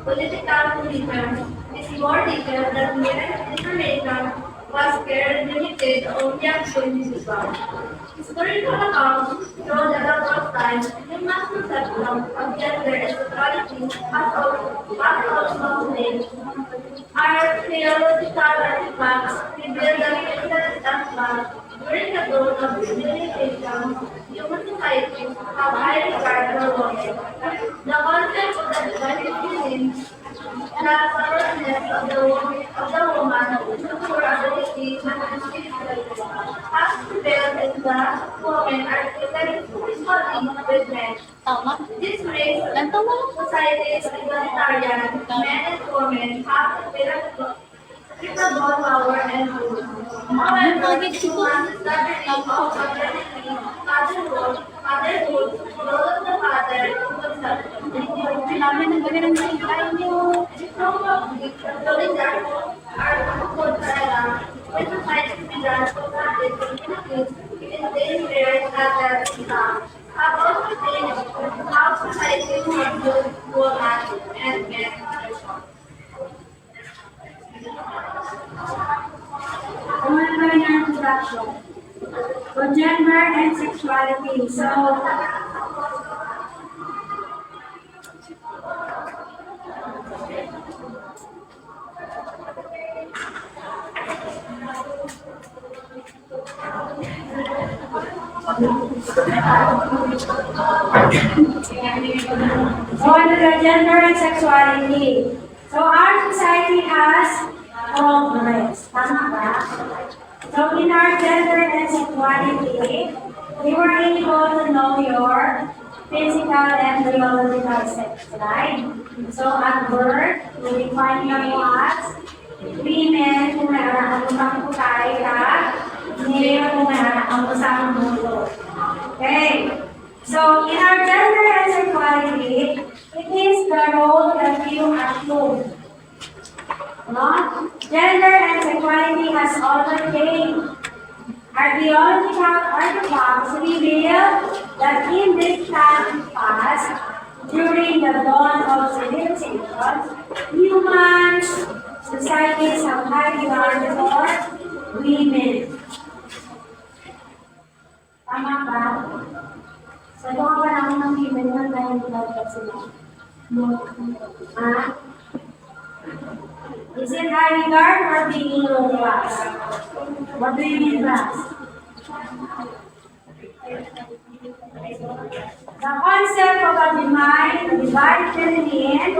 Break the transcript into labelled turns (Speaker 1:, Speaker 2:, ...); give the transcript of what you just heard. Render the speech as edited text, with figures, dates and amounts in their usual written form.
Speaker 1: political freedom is more detailed than mere information was care limited only at criticism. Historical accounts show that at all times, human conception of gender and sexuality has also changed. Our theological artifacts reveal that ancient Islam, during the growth of civilization, human societies have high regard for women. The concept of the divine feminine and the powerlessness of the woman to her ability and spirituality has prevailed in the women are treated equally with men. This makes societies egalitarian. Men and women have equal power and rules. However, human study of maternity, motherhood, role of the father in conception, when society began to practice communities in these areas at that time, have also changed how society views women and men.
Speaker 2: One introduction. For gender and sexuality. Under the gender and sexuality. So our society has progress. Tama ba? So in our gender and sexuality, we were able to know your physical and biological sex, right? So at birth, we define you as women kung mayroon ang putay at male kung mayroon ang usamang mundo. Okay. So in our gender and sexuality, it is the role that you assume. No? Gender and sexuality has also changed. Archaeological artifacts reveal that in this time past, during the dawn of civilization, human societies have high regard for women. Tama ba? Sa doon pa naman ng women na tayo nilagay sila. Ha? Is it high regard or being low class? What do you mean, class? The concept of a divine feminine